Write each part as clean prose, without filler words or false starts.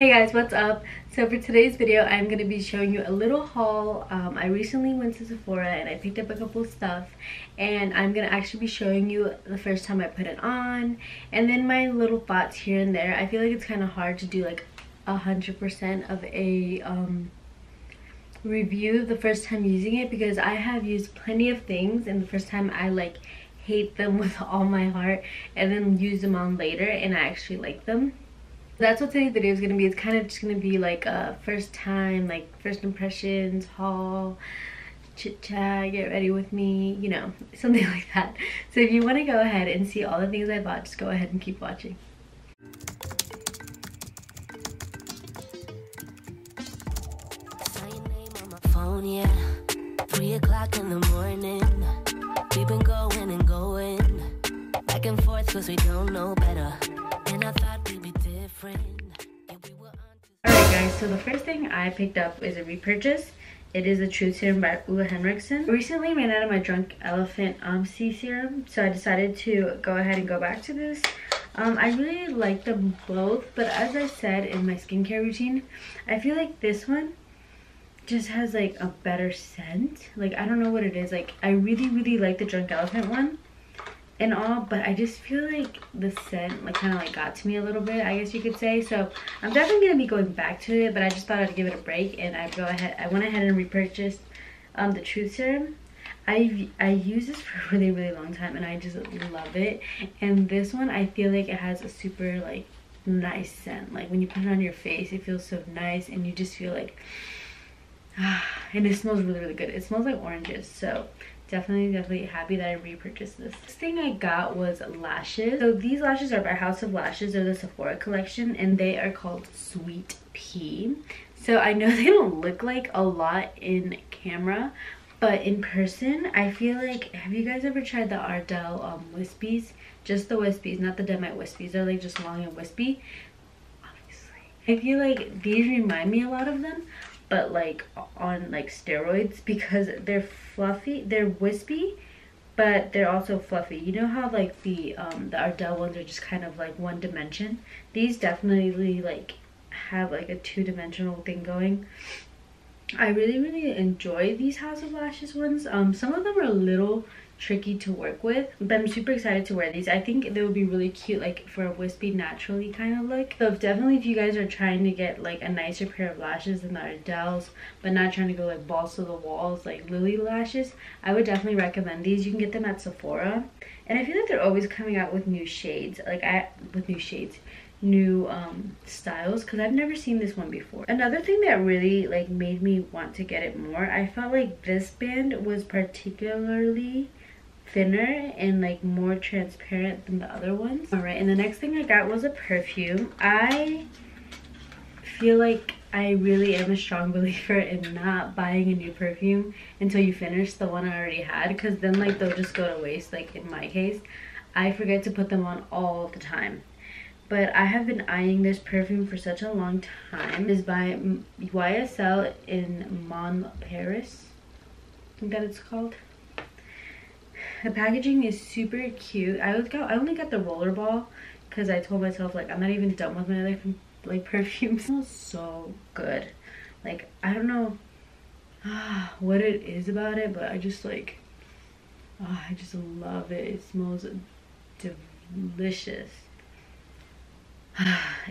Hey guys, what's up? So for today's video, I'm going to be showing you a little haul. I recently went to Sephora and I picked up a couple stuff, and I'm going to actually be showing you the first time I put it on and then my little thoughts here and there. I feel like it's kind of hard to do like 100% of a review the first time using it, because I have used plenty of things and the first time I like hate them with all my heart, and then use them on later and I actually like them. That's what today's video is going to be. It's kind of just going to be like a first time, like first impressions, haul, chit chat, get ready with me, you know, something like that. So if you want to go ahead and see all the things I bought, just go ahead and keep watching. Phone, yeah. 3 o'clock in the morning. We've been going and going back and forth because we don't know better. And I thought we'd be different. Yeah, we were on. Alright guys, so the first thing I picked up is a repurchase. It is the Truth Serum by Ulla Henriksen. I recently ran out of my Drunk Elephant C serum, so I decided to go ahead and go back to this. I really like them both, but as I said in my skincare routine, I feel like this one just has like a better scent. Like, I don't know what it is. Like, I really like the Drunk Elephant one and all, but I just feel like the scent like kind of like got to me a little bit, I guess you could say. So I'm definitely gonna be going back to it, but I just thought I'd give it a break, and I went ahead and repurchased the Truth Serum. I use this for a really long time and I just love it. And this one, I feel like it has a super like nice scent. Like when you put it on your face, it feels so nice and you just feel like and it smells really good. It smells like oranges, so definitely happy that I repurchased this. Next thing I got was lashes. So these lashes are by House of Lashes. They're the Sephora collection and they are called Sweet Pea. So I know they don't look like a lot in camera, but in person I feel like, have you guys ever tried the Ardell wispies? Just the wispies, not the Demite wispies. They're like just long and wispy. Obviously I feel like these remind me a lot of them, but like on like steroids, because they're fluffy, they're wispy, but they're also fluffy. You know how like the Ardell ones are just kind of like one dimension? These definitely like have like a two-dimensional thing going. I really enjoy these House of Lashes ones. Some of them are a little tricky to work with, but I'm super excited to wear these. I think they would be really cute like for a wispy naturally kind of look. So definitely if you guys are trying to get like a nicer pair of lashes than the Ardells, but not trying to go like balls to the walls like Lily lashes, I would definitely recommend these. You can get them at Sephora, and I feel like they're always coming out with new shades, new styles, because I've never seen this one before. Another thing that really like made me want to get it more, I felt like this band was particularly thinner and like more transparent than the other ones. All right, and the next thing I got was a perfume. I feel like I really am a strong believer in not buying a new perfume until you finish the one I already had, because then like they'll just go to waste. Like in my case, I forget to put them on all the time. But I have been eyeing this perfume for such a long time. It is by YSL in Mon Paris, I think that it's called. The packaging is super cute. I only got the rollerball because I told myself like I'm not even done with my other like perfumes. It smells so good. Like, I don't know what it is about it, but I just like I just love it. It smells delicious.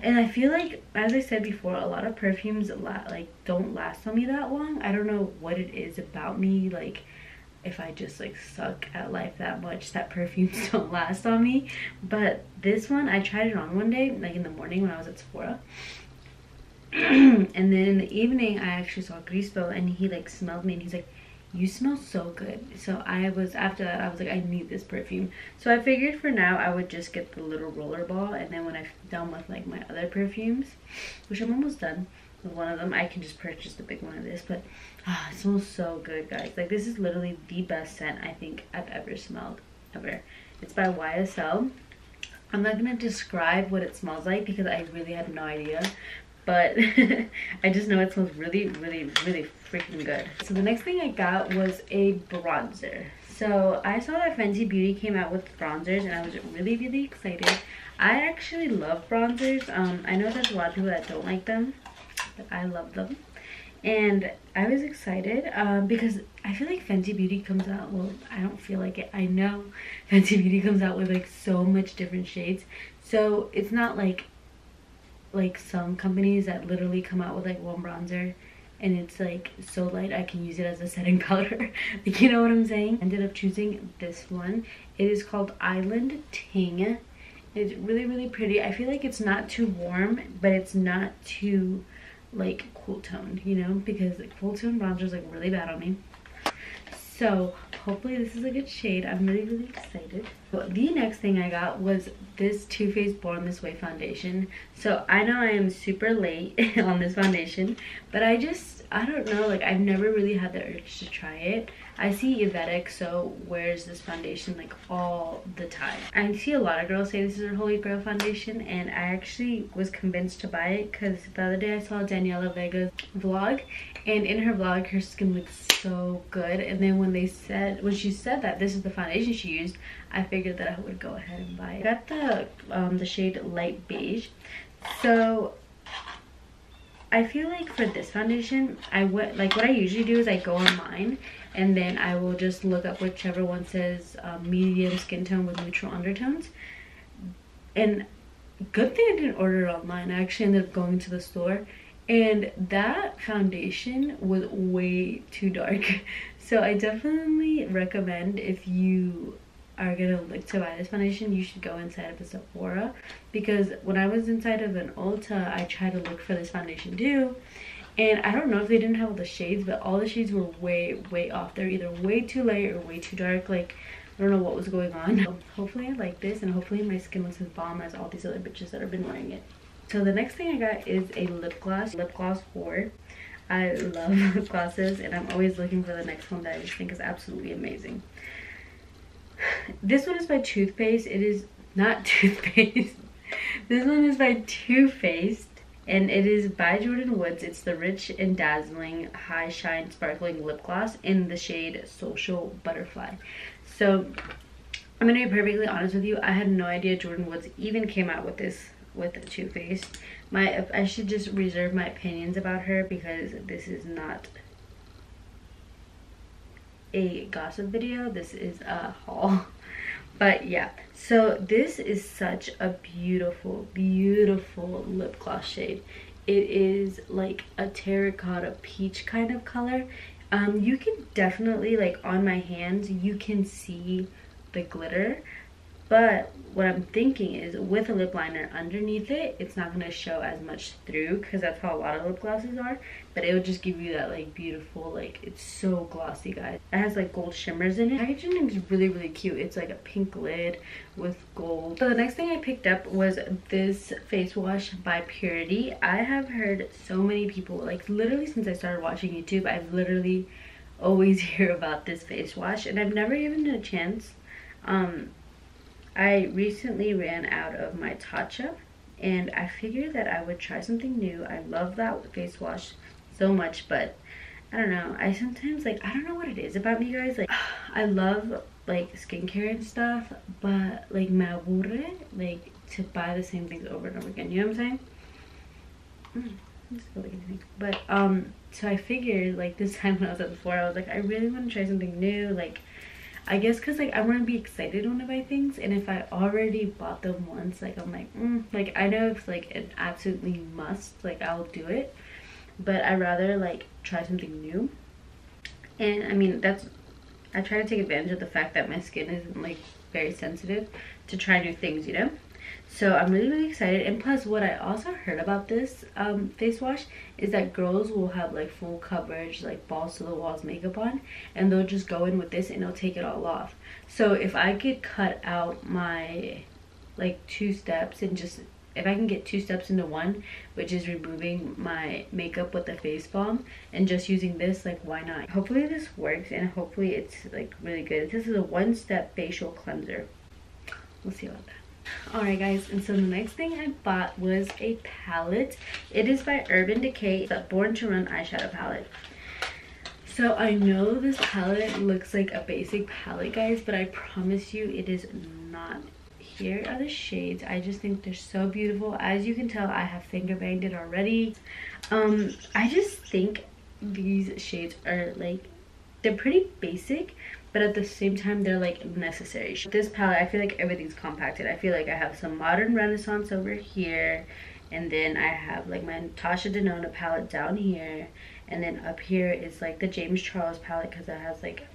And I feel like, as I said before, a lot of perfumes like don't last on me that long. I don't know what it is about me, like if I just like suck at life that much that perfumes don't last on me. But this one, I tried it on one day, like in the morning when I was at Sephora. And then in the evening, I actually saw Cristo and he like smelled me and he's like, "You smell so good." So after that, I was like, I need this perfume. So I figured for now, I would just get the little rollerball. And then when I'm done with like my other perfumes, which I'm almost done with one of them, I can just purchase the big one of this. But it smells so good, guys. Like, this is literally the best scent I think I've ever smelled, ever. It's by YSL. I'm not gonna describe what it smells like because I really have no idea, but I just know it smells really freaking good. So the next thing I got was a bronzer. So I saw that Fenty Beauty came out with bronzers and I was really excited. I actually love bronzers. I know there's a lot of people that don't like them, but I love them. And I was excited because I feel like Fenty Beauty comes out, well, I don't feel like it, I know Fenty Beauty comes out with like so much different shades. So it's not like some companies that literally come out with like one bronzer and it's like so light I can use it as a setting powder. Like, you know what I'm saying? Ended up choosing this one. It is called Island Ting. It's really pretty. I feel like it's not too warm, but it's not too like cool toned, you know, because like cool tone bronzer is like really bad on me. So hopefully this is a good shade. I'm really excited. The next thing I got was this Too Faced Born This Way foundation. So I know I am super late on this foundation, but I don't know, like I've never really had the urge to try it. I see Yvette XO wears this foundation like all the time. I see a lot of girls say this is her holy grail foundation, and I actually was convinced to buy it because the other day I saw Daniela Vega's vlog, and in her vlog her skin looks so good. And then when she said that this is the foundation she used, I figured that I would go ahead and buy it. I got the shade Light Beige. So I feel like for this foundation, what I usually do is I go online and then I will just look up whichever one says medium skin tone with neutral undertones. And good thing I didn't order it online. I actually ended up going to the store, and that foundation was way too dark. So I definitely recommend, if you are gonna look to buy this foundation, you should go inside of a Sephora, because when I was inside of an Ulta, I tried to look for this foundation too, and I don't know if they didn't have all the shades, but all the shades were way off. They're either way too light or way too dark. Like, I don't know what was going on. So hopefully I like this, and hopefully my skin looks as bomb as all these other bitches that have been wearing it. So the next thing I got is a lip gloss whore. I love lip glosses, and I'm always looking for the next one that I just think is absolutely amazing. This one is by Too Faced. It is not Too Faced. This one is by Too Faced, and it is by Jordan Woods. It's the Rich and Dazzling High Shine Sparkling Lip Gloss in the shade Social Butterfly. So I'm gonna be perfectly honest with you, I had no idea Jordan Woods even came out with this with Too Faced. I should just reserve my opinions about her, because this is not a gossip video, this is a haul. But yeah, so this is such a beautiful lip gloss shade. It is like a terracotta peach kind of color. You can definitely, like on my hands, you can see the glitter, but what I'm thinking is with a lip liner underneath it, it's not going to show as much through, because that's how a lot of lip glosses are, but it will just give you that like beautiful, like, it's so glossy, guys. It has like gold shimmers in it. Packaging is really cute. It's like a pink lid with gold. So the next thing I picked up was this face wash by Purity. I have heard so many people, like literally since I started watching YouTube, I've literally always hear about this face wash, and I've never given it a chance. I recently ran out of my Tatcha, and I figured that I would try something new. I love that face wash so much, but I don't know. I sometimes, like, I don't know what it is about me, guys. Like, I love, like, skincare and stuff, but, like, me aburre, like, to buy the same things over and over again. You know what I'm saying? But, so I figured, like, this time when I was at Sephora, I was like, I really want to try something new, like, I guess because like I want to be excited when I buy things, and if I already bought them once, like I'm like like I know if like an absolutely must, like I'll do it, but I'd rather like try something new. And I mean, I try to take advantage of the fact that my skin isn't like very sensitive to try new things, you know. So I'm really excited. And plus, what I also heard about this face wash is that girls will have like full coverage, like balls to the walls makeup on, and they'll just go in with this and it'll take it all off. So if I could cut out my like 2 steps, and just if I can get 2 steps into one, which is removing my makeup with the face balm and just using this, like why not? Hopefully this works, and hopefully it's like really good. This is a 1-step facial cleanser. We'll see about that. Alright guys, and so the next thing I bought was a palette. It is by Urban Decay, the Born to Run eyeshadow palette. So I know this palette looks like a basic palette, guys, but I promise you it is not. Here are the shades. I just think they're so beautiful. As you can tell, I have finger banged it already. I just think these shades are like, they're pretty basic, but at the same time they're like necessary. This palette, I feel like everything's compacted. I feel like I have some modern renaissance over here, and then I have like my Natasha Denona palette down here, and then up here is like the James Charles palette because it has like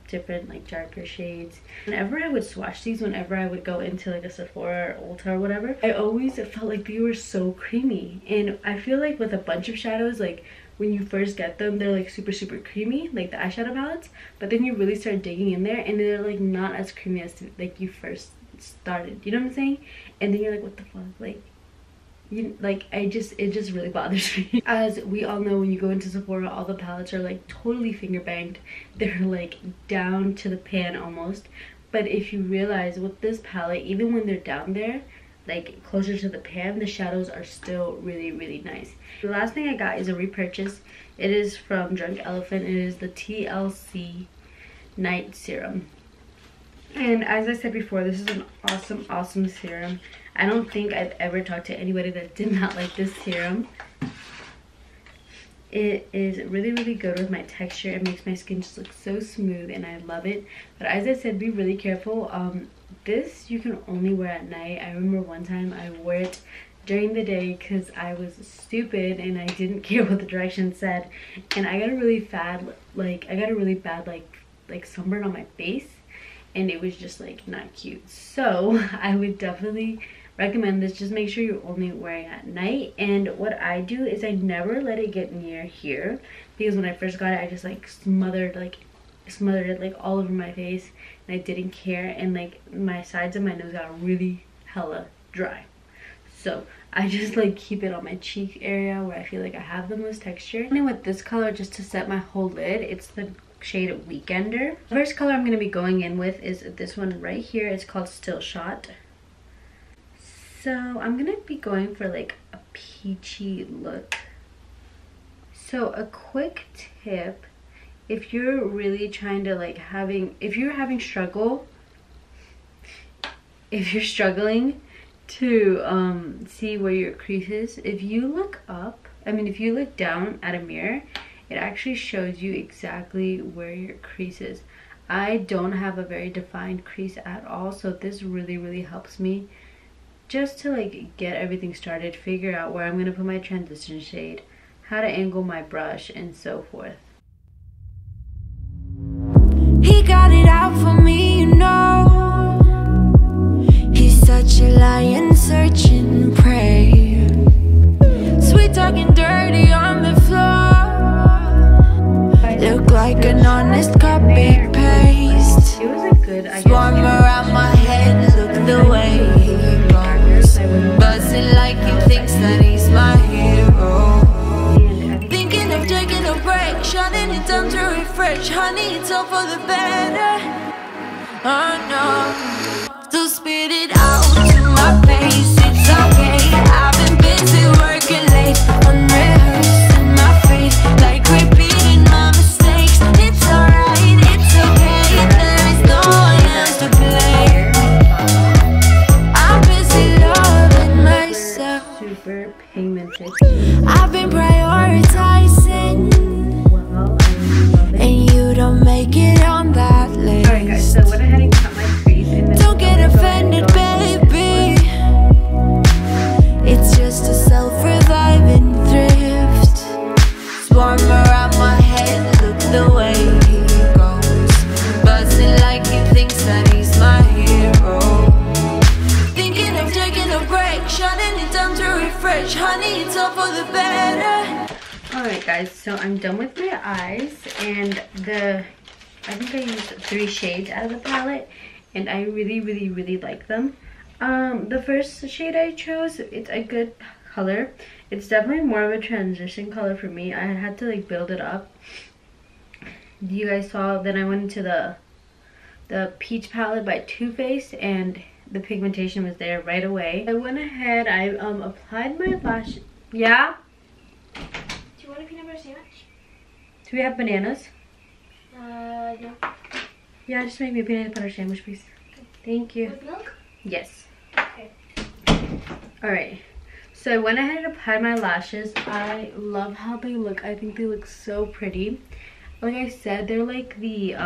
different like darker shades. Whenever I would swatch these, whenever I would go into like a Sephora or Ulta or whatever, I always felt like they were so creamy. And I feel like with a bunch of shadows, like when you first get them, they're like super creamy, like the eyeshadow palettes, but then you really start digging in there and they're like not as creamy as like you first started, you know what I'm saying? And then you're like, what the fuck, like it just really bothers me. As we all know, when you go into Sephora, all the palettes are like totally finger banged. They're like down to the pan almost. But if you realize with this palette, even when they're down there, like closer to the pan, the shadows are still really nice. The last thing I got is a repurchase. It is from Drunk Elephant. It is the TLC Night Serum. And as I said before, this is an awesome serum. I don't think I've ever talked to anybody that did not like this serum. It is really good with my texture. It makes my skin just look so smooth and I love it. But as I said, be really careful. This you can only wear at night. I remember one time I wore it during the day because I was stupid and I didn't care what the directions said. And I got a really bad like sunburn on my face. And it was just like not cute. So I would definitely recommend this. Just make sure you're only wearing it at night. And what I do is I never let it get near here, because when I first got it, I just like smothered it like all over my face and I didn't care, and like my sides of my nose got really hella dry. So I just like keep it on my cheek area where I feel like I have the most texture. And with this color, just to set my whole lid, it's the shade Weekender. The first color I'm going to be going in with is this one right here. It's called Still Shot. So I'm going to be going for like a peachy look. So a quick tip, if you're really trying to like if you're struggling to see where your crease is, if you look down at a mirror, it actually shows you exactly where your crease is. I don't have a very defined crease at all, so this really helps me just to like get everything started, figure out where I'm gonna put my transition shade, how to angle my brush, and so forth. He got it out for me, you know. He's such a lion searching prey. Sweet talking dirty on the floor. Look like an honest copy paste. It was a good, I guess. Swarm around my head, look the way he goes. Buzzing like he thinks that he's my hero. Thinking of taking a break, shutting it down to refresh. Honey, it's all for the better. Oh no. So spit it out to my face, it's okay. I've been busy working late, unrehearsing my face, like repeating my mistakes. It's alright, it's okay, there is no one else to blame. I'm busy loving myself. Super pigmented. I've been prioritizing, and you don't make it on that list. Alright guys, so went ahead and cut my crease. Don't get offended, baby. It's just a self-reviving thrift. Swarm around my head, look the way he goes. Buzzing like he thinks that he's my hero. Thinking of taking a break, shutting it down to refresh. Honey, it's all for the better. Alright guys, so I'm done with my eyes, and I think I used 3 shades out of the palette, and I really like them. The first shade I chose, it's a good color. It's definitely more of a transition color for me. I had to like build it up. You guys saw, then I went into the peach palette by Too Faced, and the pigmentation was there right away. I went ahead, I applied my lash. Yeah? Do you want a peanut butter sandwich? Do we have bananas? Yeah, just make me a peanut butter sandwich, please. Thank you. With milk? Yes. Okay. Alright. So I went ahead and applied my lashes. I love how they look. I think they look so pretty. Like I said, they're like the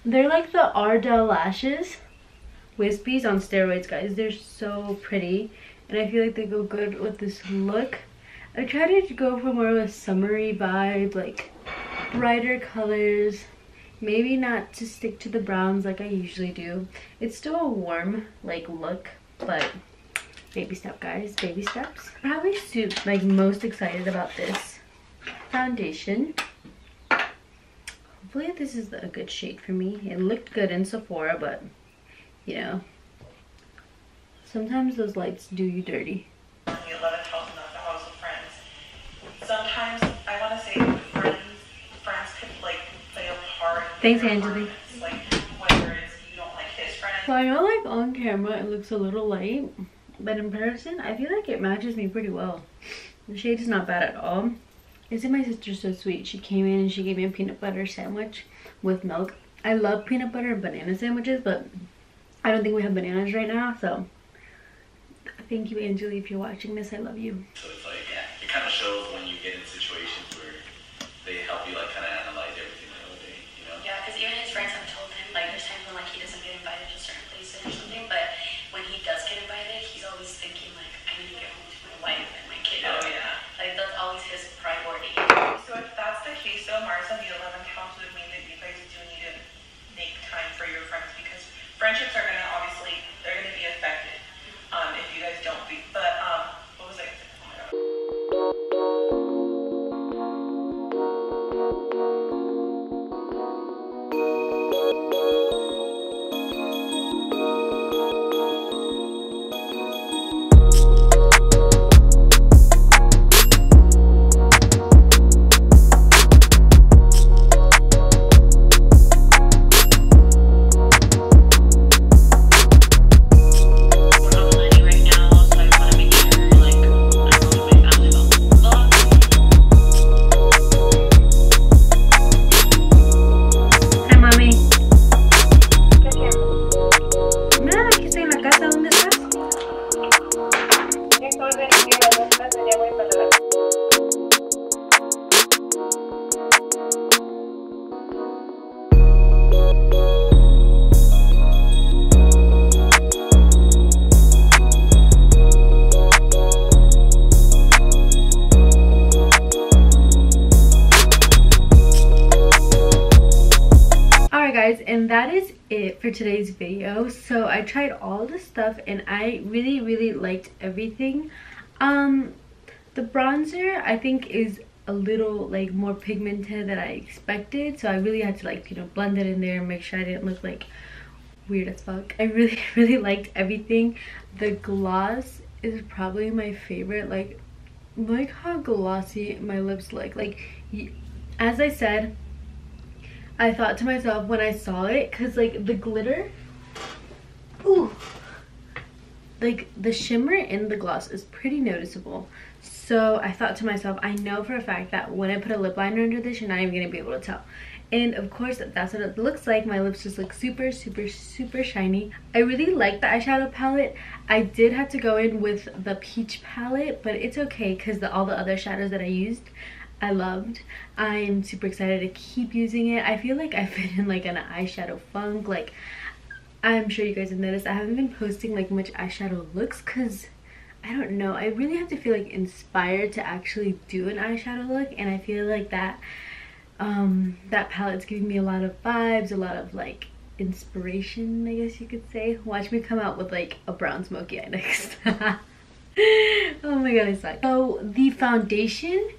they're like the Ardell lashes. Wispies on steroids, guys. They're so pretty. And I feel like they go good with this look. I tried to go for more of a summery vibe, like brighter colors. Maybe not to stick to the browns like I usually do. It's still a warm like look, but baby step, guys, baby steps. Probably like most excited about this foundation. Hopefully this is a good shade for me. It looked good in Sephora, but you know, sometimes those lights do you dirty. The 11th house, not the house of friends. Sometimes I want to say friends could like play a part. Thanks, Angeli. Like whether it's you don't like his friends. So I know like on camera it looks a little light, but in person I feel like it matches me pretty well. The shade is not bad at all. Isn't my sister so sweet? She came in and she gave me a peanut butter sandwich with milk. I love peanut butter and banana sandwiches, but I don't think we have bananas right now, so thank you, Angeli, if you're watching this. I love you. So it's like, yeah, it kind of shows when you get in situations where they help you like kind of analyze everything the whole day, you know? Yeah, because even his friends have told him, like, there's times when, like, he doesn't get invited to certain places or something, but when he does get invited, he's always thinking, like, I need to get home to my wife and my kid. Oh yeah. Like, that's always his priority. So if that's the case though, Mars on the 11th house would mean that you guys do need to make time for your friends, because friendships are gonna obviously, they're gonna be affected if you guys don't be. But what was I? Oh my god. And that is it for today's video. So I tried all the stuff and I really liked everything. The bronzer I think is a little like more pigmented than I expected, so I really had to like, you know, blend it in there and make sure I didn't look like weird as fuck. I really liked everything. The gloss is probably my favorite. Like how glossy my lips look. Like, as I said, I thought to myself when I saw it, because like the glitter, ooh, like the shimmer in the gloss is pretty noticeable. So I thought to myself, I know for a fact that when I put a lip liner under this, you're not even gonna be able to tell. And of course that's what it looks like. My lips just look super shiny. I really like the eyeshadow palette. I did have to go in with the peach palette, but it's okay because all the other shadows that I used I loved. I'm super excited to keep using it. I feel like I've been in like an eyeshadow funk. Like, I'm sure you guys have noticed I haven't been posting like much eyeshadow looks because I don't know, I really have to feel like inspired to actually do an eyeshadow look, and I feel like that that palette's giving me a lot of vibes, a lot of like inspiration, I guess you could say. Watch me come out with like a brown smoky eye next. Oh my god, I suck. So the foundation,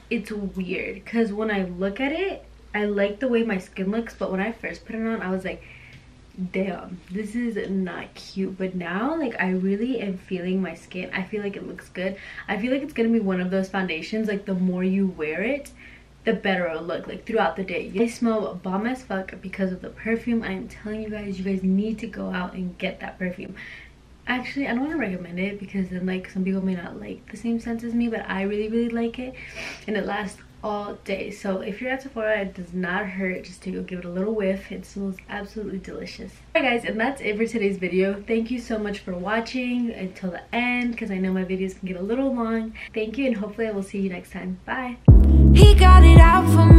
it's weird because when I look at it, I like the way my skin looks, but when I first put it on, I was like, damn, this is not cute. But now, like, I really am feeling my skin. I feel like it looks good. I feel like it's gonna be one of those foundations, like the more you wear it, the better it'll look, like throughout the day. I smell bomb as fuck because of the perfume. I am telling you guys need to go out and get that perfume. Actually, I don't want to recommend it because then like some people may not like the same scent as me, but I really like it, and it lasts all day. So if you're at Sephora, it does not hurt just to go give it a little whiff. It smells absolutely delicious. Alright guys, and that's it for today's video. Thank you so much for watching until the end, because I know my videos can get a little long. Thank you, and hopefully I will see you next time. Bye. He got it out for me.